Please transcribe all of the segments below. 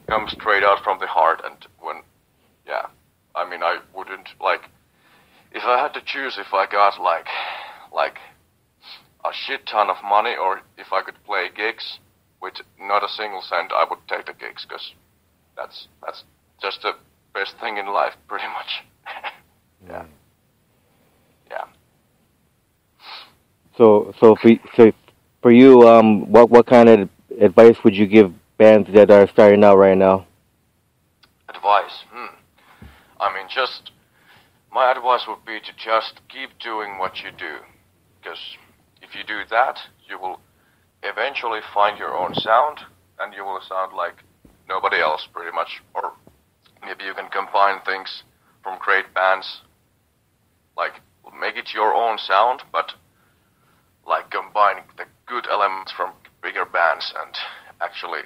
comes straight out from the heart. And when, yeah, I mean, I wouldn't like if I had to choose if I got like a shit ton of money or if I could play gigs with not a single cent, I would take the gigs because that's just the best thing in life, pretty much. Yeah. Yeah. So for you, what kind of advice would you give bands that are starting out right now? Advice? I mean, just my advice would be to just keep doing what you do, because if you do that, you will eventually find your own sound, and you will sound like nobody else, pretty much. Or maybe you can combine things from great bands, like make it your own sound, but like combining the good elements from bigger bands and actually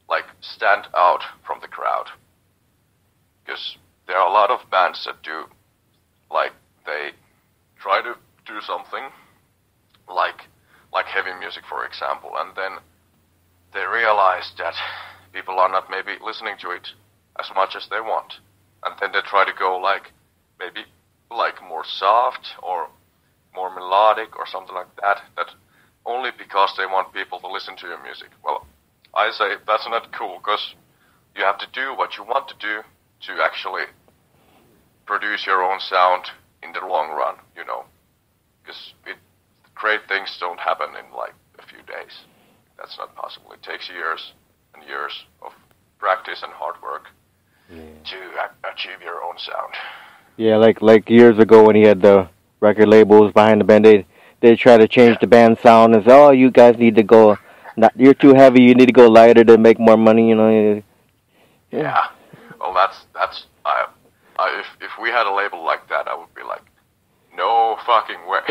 like stand out from the crowd. Because there are a lot of bands that do, like they try to do something like heavy music, for example, and then they realize that people are not maybe listening to it as much as they want, and then they try to go like maybe like more soft or more melodic or something like that only because they want people to listen to your music. Well, I say that's not cool, because you have to do what you want to do to actually produce your own sound in the long run, you know, because great things don't happen in like a few days. That's not possible. It takes years and years of practice and hard work to achieve your own sound. Yeah, like years ago when he had the record labels behind the band, they try to change the band sound and say, "Oh, you guys need to go. You're too heavy. You need to go lighter to make more money." You know. Yeah. Well, that's if we had a label like that, I would be like, no fucking way.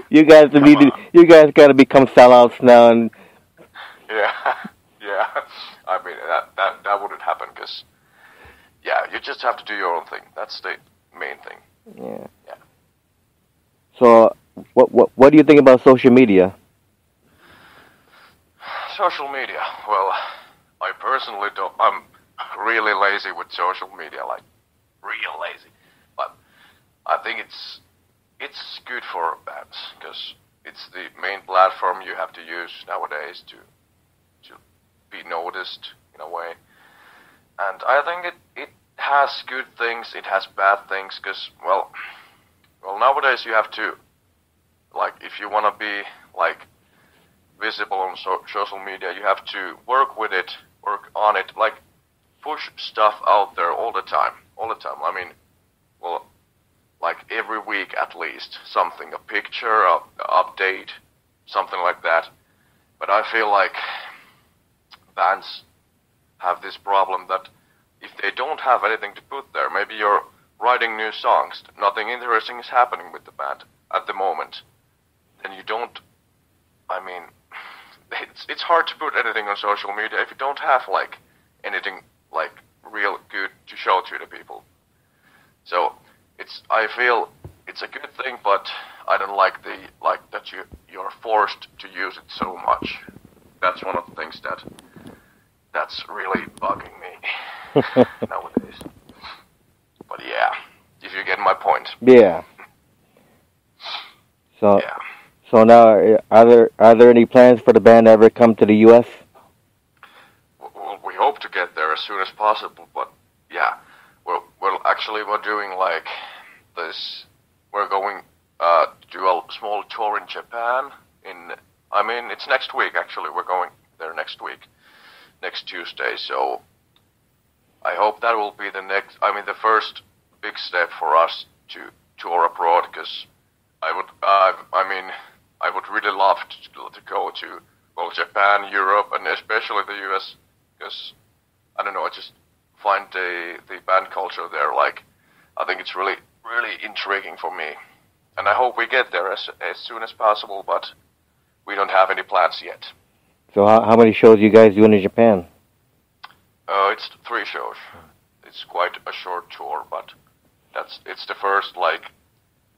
You guys got to become sellouts now. And yeah. I mean that wouldn't happen, because you just have to do your own thing. That's the main thing. Yeah. So, what do you think about social media? Social media. Well, I personally don't. I'm really lazy with social media, like real lazy. But I think it's good for bands, because it's the main platform you have to use nowadays to be noticed in a way. And I think it has good things, it has bad things, because well nowadays you have to, like, if you want to be like visible on social media, you have to work on it, like push stuff out there all the time. I mean, well, like every week at least, something, a picture, a update, something like that. But I feel like bands have this problem that if they don't have anything to put there, maybe you're writing new songs, nothing interesting is happening with the band at the moment, then you don't, I mean, it's hard to put anything on social media if you don't have like anything like real good to show to the people. So I feel it's a good thing, but I don't like that you're forced to use it so much. That's one of the things that's really bugging me nowadays. But yeah, if you get my point. Yeah. So now, are there any plans for the band to ever come to the U.S.? Well, we hope to get there as soon as possible, but yeah, actually we're doing like this. We're going to do a small tour in Japan. It's next week actually. We're going there next week, next Tuesday. So I hope that will be the first big step for us to tour abroad, because I would really love to go to Japan, Europe, and especially the US, because I don't know, I just find the band culture there, like, I think it's really intriguing for me, and I hope we get there as soon as possible, but we don't have any plans yet. So how many shows you guys doing in Japan? It's 3 shows. It's quite a short tour, but it's the first like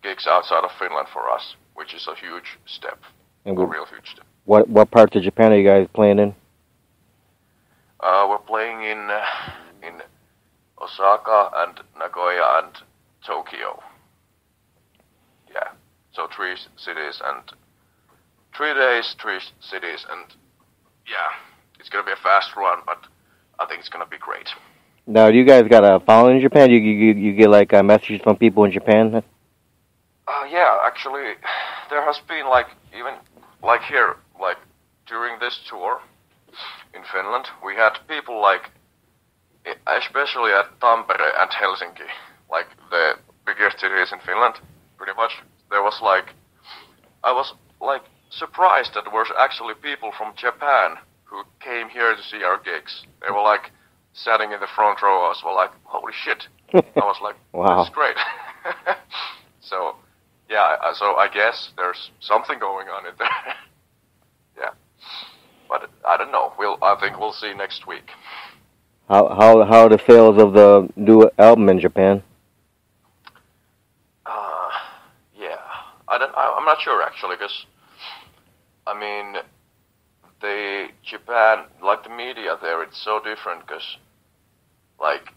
gigs outside of Finland for us, which is a huge step, a real huge step. What parts of Japan are you guys playing in? We're playing playing in Osaka and Nagoya and Tokyo. Yeah, so 3 cities and 3 days, 3 cities, and yeah, it's gonna be a fast run, but I think it's gonna be great. Now, do you guys got a following in Japan? You get like messages from people in Japan? Yeah, actually, there has been like even like here, like during this tour in Finland, we had people like, especially at Tampere and Helsinki, like the biggest cities in Finland, pretty much. There was like, I was like surprised that there was actually people from Japan who came here to see our gigs. They were like sitting in the front row. I was like, holy shit! I was like, wow, that's great. So yeah, so I guess there's something going on in there. Yeah, but I don't know. I think we'll see next week. How are the sales of the new album in Japan? Yeah, I'm not sure actually, because I mean, Japan, like the media there, it's so different. Because, like,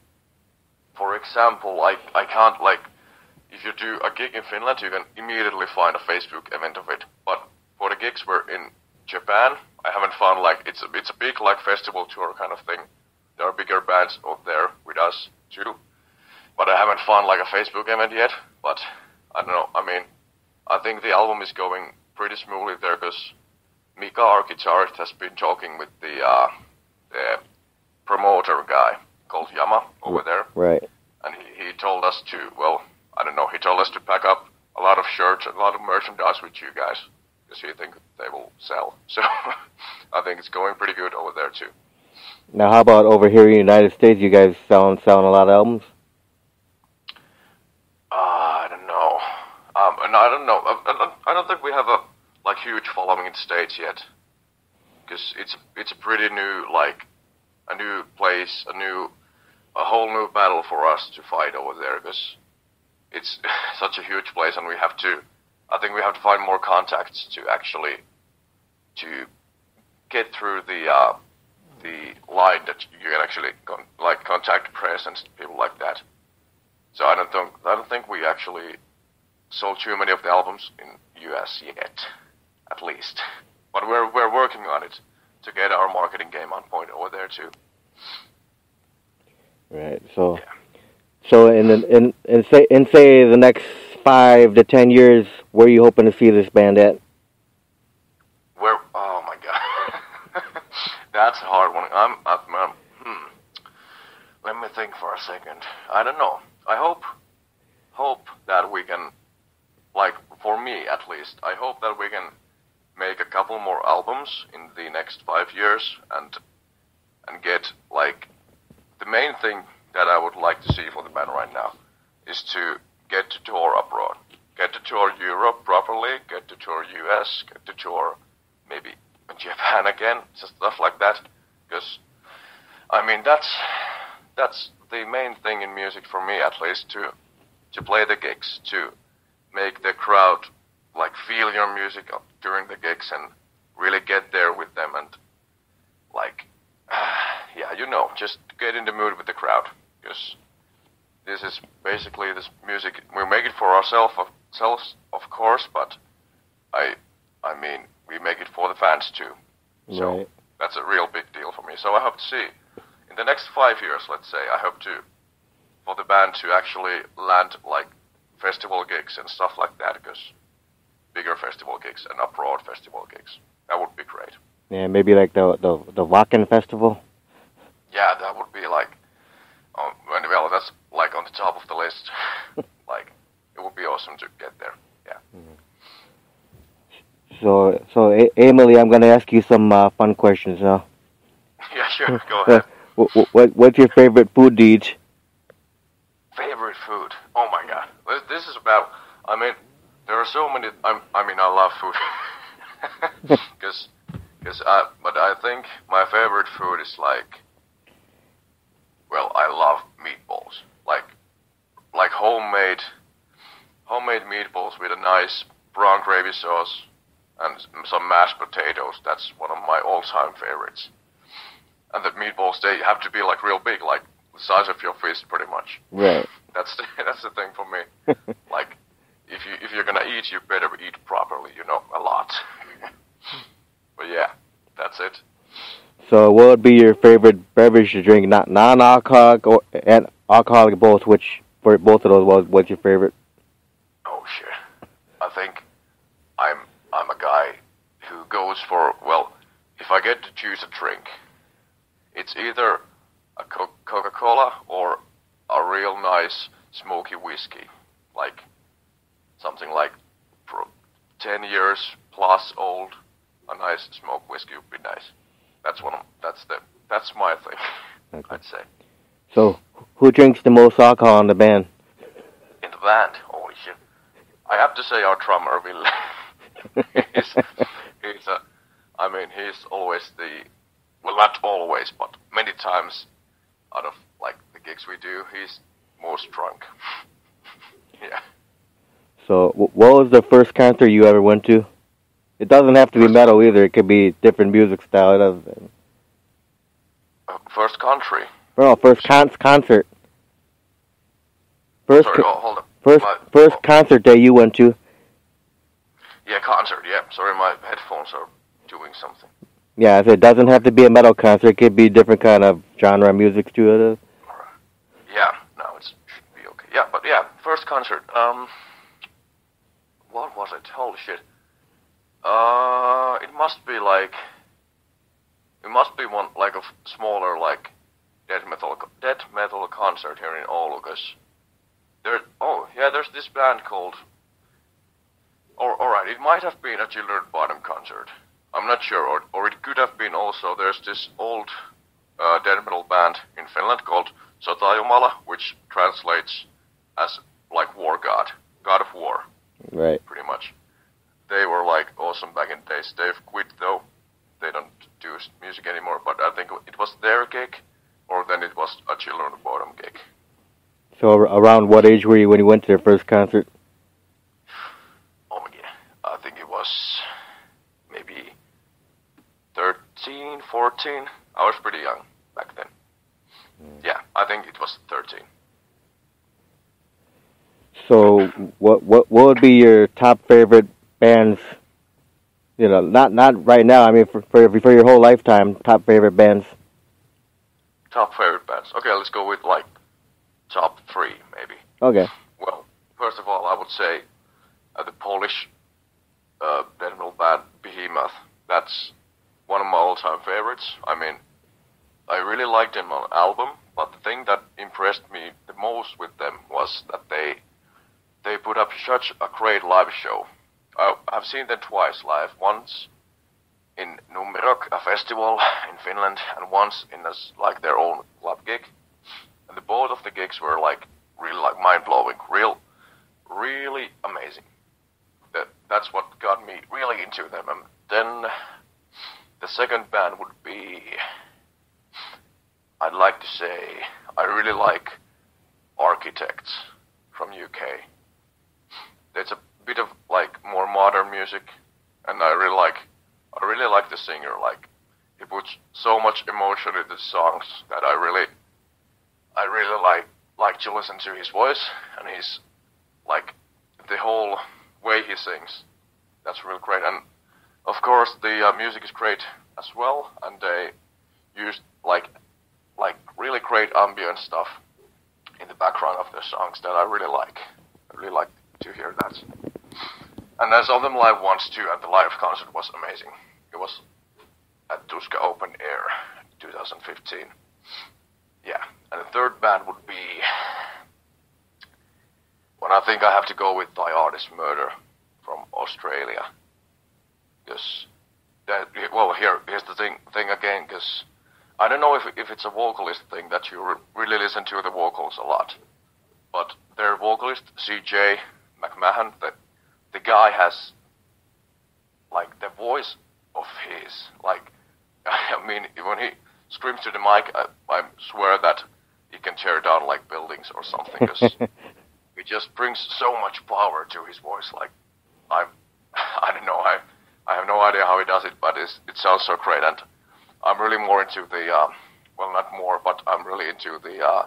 for example, I can't like, if you do a gig in Finland, you can immediately find a Facebook event of it. But for the gigs we're in Japan, I haven't found like it's a big like festival tour kind of thing. There are bigger bands out there with us too, but I haven't found like a Facebook event yet. But I don't know. I mean, I think the album is going pretty smoothly there, because Mika, our guitarist, has been talking with the promoter guy called Yama over there. Right. And he told us to, well, I don't know, he told us to pack up a lot of shirts and a lot of merchandise with you guys, because he thinks they will sell. So I think it's going pretty good over there too. Now, how about over here in the United States? You guys selling a lot of albums? I don't know. And I don't know. I don't think we have a like huge following in the States yet, because it's a pretty new, like a new place, a whole new battle for us to fight over there, because it's such a huge place, and I think we have to find more contacts to actually to get through the line that you can actually contact press and people like that. So I don't think we actually sold too many of the albums in US yet, at least. But we're working on it to get our marketing game on point over there too. Right. So, yeah. So in say the next 5 to 10 years, where are you hoping to see this band at? Oh my god, that's a hard one. Let me think for a second. I don't know. I hope that we can, like, for me at least, I hope that we can make a couple more albums in the next 5 years, and get, like, the main thing that I would like to see for the band right now is to get to tour abroad. Get to tour Europe properly, get to tour US, get to tour maybe Japan again, just stuff like that. Because, I mean, that's the main thing in music for me, at least, to play the gigs, to make the crowd like feel your music during the gigs and really get there with them, and like just get in the mood with the crowd, because this is basically this music we make it for ourselves of course, but I mean we make it for the fans too. So right. That's a real big deal for me. So I hope to see in the next 5 years, let's say, I hope for the band to actually land like festival gigs and stuff like that, because bigger festival gigs and abroad festival gigs, that would be great. Yeah, maybe like the Wacken Festival. Yeah, that would be like, well, that's like on the top of the list. Like, it would be awesome to get there. Yeah. Mm-hmm. So Emily, I'm gonna ask you some fun questions now. Yeah, sure. Go ahead. What's your favorite food to eat? Favorite food? Oh my god. This is about, I mean, there are so many, I love food. But I think my favorite food is like, well, I love meatballs. Like homemade meatballs with a nice brown gravy sauce and some mashed potatoes. That's one of my all-time favorites. and the meatballs they have to be like real big, like the size of your fist, pretty much. Right. That's the thing for me. Like, if you're gonna eat, you better eat properly, a lot. But yeah, that's it. So, what would be your favorite beverage to drink? Not non-alcoholic and alcoholic both. Which for both of those, what's your favorite? Oh shit. I think I'm a guy who goes for, well, if I get to choose a drink, it's either a Coca-Cola or a real nice smoky whiskey, like something like for 10 years plus old. A nice smoked whiskey would be nice. That's my thing. Okay. I'd say. So, who drinks the most alcohol in the band? In the band, holy shit! I have to say our drummer Ville. he's always not always, but many times out of like the gigs we do, he's most drunk. Yeah. So, what was the first concert you ever went to? It doesn't have to be metal either. It could be different music style. It doesn't. First country. No, first concert. Hold up. First concert that you went to. Yeah, concert. Yeah, sorry, my headphones are doing something. Yeah, I said it doesn't have to be a metal concert. It could be different kind of genre of music to it. Yeah, no, it should be okay. Yeah, but yeah, first concert. What was it? Holy shit. It must be one like a smaller like death metal concert here in Oulu, cause there's this band called. Alright, it might have been a Children Bottom concert. I'm not sure, or it could have been also. There's this old death metal band in Finland called Sotajumala, which translates as like war god of war. Right. Pretty much. They were like awesome back in the days. They've quit though. They don't do music anymore, but I think it was their gig, or then it was a Children of Bottom gig. So around what age were you when you went to their first concert? Oh yeah, I think it was maybe 13, 14. I was pretty young back then. Yeah, I think it was 13. So what would be your top favorite bands? Not right now. I mean, for your whole lifetime, top favorite bands. Top favorite bands. Okay, let's go with like top 3 maybe. Okay. Well, first of all, I would say the Polish death metal band Behemoth. That's one of my all-time favorites. I mean, I really liked them on album, but the thing that impressed me the most with them was that they put up such a great live show. I've seen them twice live. Once in Numerok, a festival in Finland, and once in their own club gig. And both of the gigs were like really like mind-blowing, really amazing. That's what got me really into them. And then the second band would be, I'd like to say, I really like Architects from UK. It's a bit of like more modern music, and I really like the singer. Like, he puts so much emotion into the songs that I really like to listen to his voice, and he's like the whole way he sings. That's real great, and of course the music is great as well, and they used like really great ambient stuff in the background of their songs that I really like. I really like to hear that. And I saw them live once too, and the live concert was amazing. It was at Tuska Open Air 2015. Yeah, and the third band would be, when I think I have to go with Thy Artist Murder from Australia. Because, here's the thing again, because I don't know if it's a vocalist thing that you really listen to the vocals a lot, but their vocalist, CJ McMahon, the guy has, like, the voice of his, like, I mean, when he screams to the mic, I swear that he can tear down, like, buildings or something, because he just brings so much power to his voice, like, I don't know, I have no idea how he does it, but it sounds so great, and I'm really more into the well, not more, but I'm really into the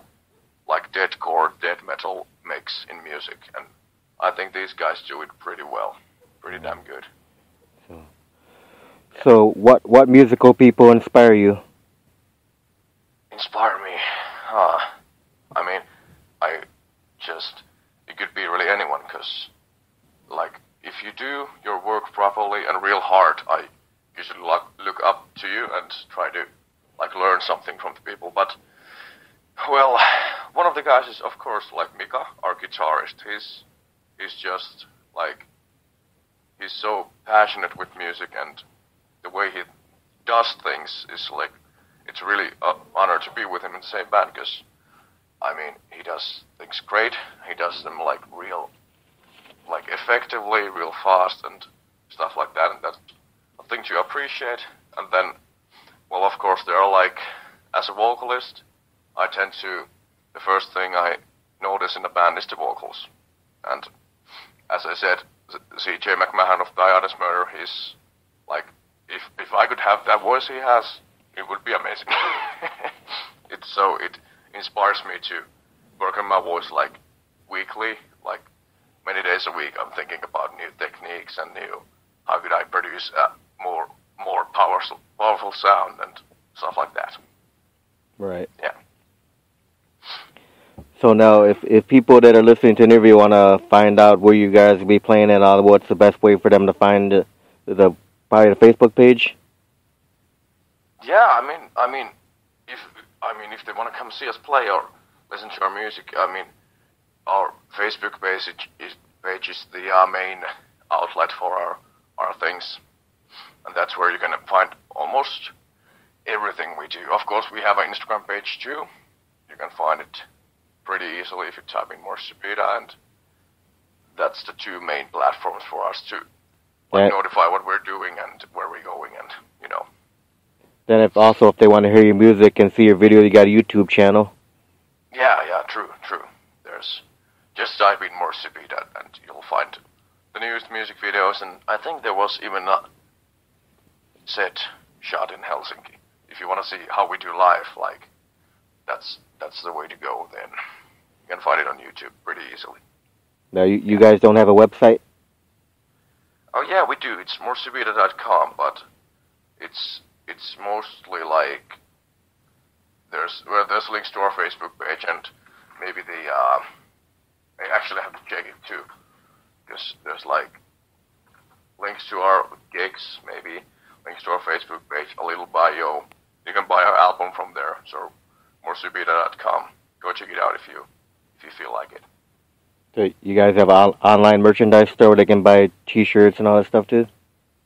like deathcore, death metal mix in music, and I think these guys do it pretty well, pretty damn good. So what musical people inspire you? Inspire me? I mean, I just it could be really anyone, cause like if you do your work properly and real hard, I usually look up to you and try to like learn something from the people. But well, one of the guys is of course like Mika, our guitarist. He's just like he's so passionate with music, and the way he does things is like it's really an honor to be with him in the same band, because I mean he does things great. He does them like real, like effectively, real fast and stuff like that, and that's a thing to appreciate. And then, well, of course, there are like as a vocalist, I tend to the first thing I notice in the band is the vocals, and as I said, C.J. McMahon of Diana's Murder, he's like, if I could have that voice he has, it would be amazing. It inspires me to work on my voice like weekly, like many days a week. I'm thinking about new techniques and how could I produce a more powerful sound and stuff like that. Right. Yeah. So now, if people that are listening to the interview want to find out where you guys will be playing and all, what's the best way for them to find probably the Facebook page? Yeah, I mean, if they want to come see us play or listen to our music, I mean, our Facebook page is the main outlet for our things, and that's where you're gonna find almost everything we do. Of course, we have an Instagram page too. You can find it pretty easily if you type in more Subita, and that's the two main platforms for us to notify what we're doing and where we're going, and you know. Then if they want to hear your music and see your video, you got a YouTube channel. Yeah, true. There's just type in more Subita and you'll find the newest music videos, and I think there was even a set shot in Helsinki. If you want to see how we do live, like that's the way to go. Then you can find it on YouTube pretty easily. Now you guys don't have a website? Oh yeah, we do. It's moresubita.com, but it's mostly like there's links to our Facebook page, and maybe I actually have to check it too, because there's like links to our gigs, maybe links to our Facebook page, a little bio. You can buy our album from there. So moresubita.com. Go check it out if you feel like it. So you guys have an online merchandise store where they can buy T-shirts and all that stuff too?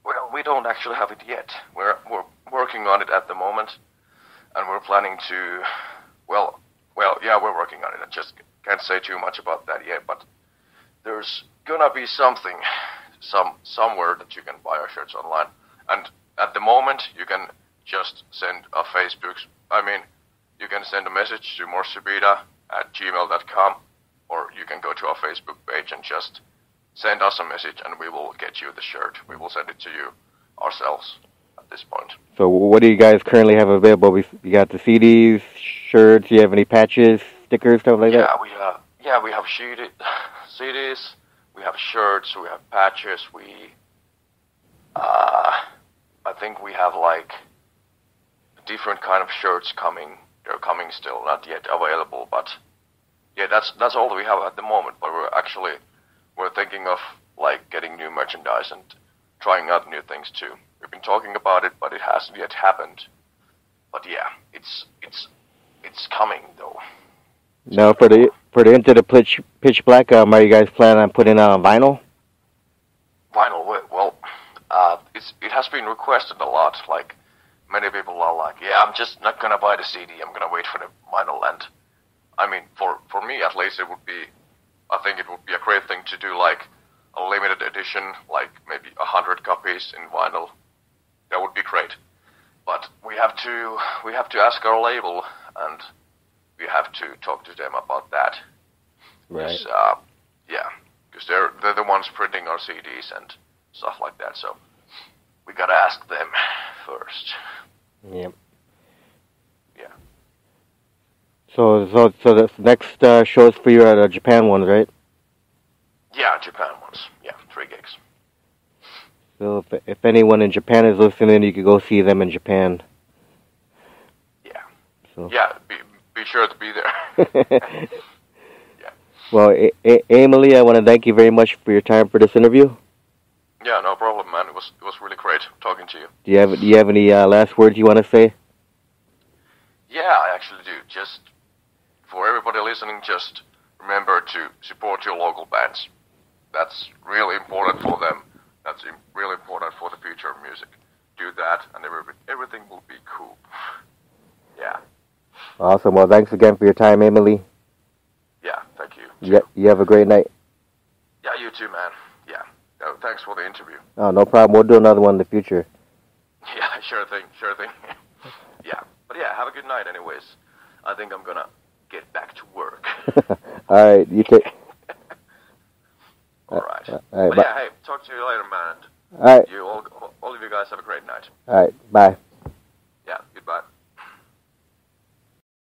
Well, we don't actually have it yet. We're working on it at the moment, and we're planning to. Yeah, we're working on it. I just can't say too much about that yet. But there's gonna be something, somewhere that you can buy our shirts online. And at the moment, you can just send a you can send a message to moresubita@gmail.com, or you can go to our Facebook page and just send us a message, and we will get you the shirt. We will send it to you ourselves at this point. So what do you guys currently have available? You got the CDs, shirts, you have any patches, stickers, stuff like that? We have CDs, we have shirts, we have patches, I think we have like different kind of shirts coming. They're coming still, not yet available, but yeah, that's all we have at the moment. But we're thinking of like getting new merchandise and trying out new things too. We've been talking about it, but it hasn't yet happened. But yeah, it's coming though. Now for the Into the Pitch Black album, are you guys planning on putting on vinyl? Vinyl, well, it has been requested a lot. Like many people are like, yeah, I'm just not gonna buy the CD. I'm gonna wait for the vinyl. And I mean, for me at least, I think it would be a great thing to do like a limited edition, like maybe 100 copies in vinyl. That would be great. But we have to ask our label, and we have to talk to them about that. Right. Because they're the ones printing our CDs and stuff like that. So we gotta ask them first. Yep. Yeah. So the next shows for you are the Japan ones, right? Yeah, Japan ones. Yeah, 3 gigs. So if anyone in Japan is listening, you could go see them in Japan. Yeah. So. Yeah, be sure to be there. Yeah. Well, Emily, I want to thank you very much for your time for this interview. Yeah, no problem, man. It was really great talking to you. Do you have any last words you want to say? Yeah, I actually do. Just for everybody listening, just remember to support your local bands. That's really important for them. That's really important for the future of music. Do that, and everything will be cool. Yeah. Awesome. Well, thanks again for your time, Emily. Yeah, thank you. Yeah, you have a great night. Yeah, you too, man. Yeah. Thanks for the interview. Oh, no problem. We'll do another one in the future. Yeah, sure thing. Yeah. But yeah, have a good night anyways. I think I'm gonna get back to work. All right, you take... All right. All right, but bye. yeah, hey, talk to you later, man. All right. You all of you guys have a great night. All right, bye.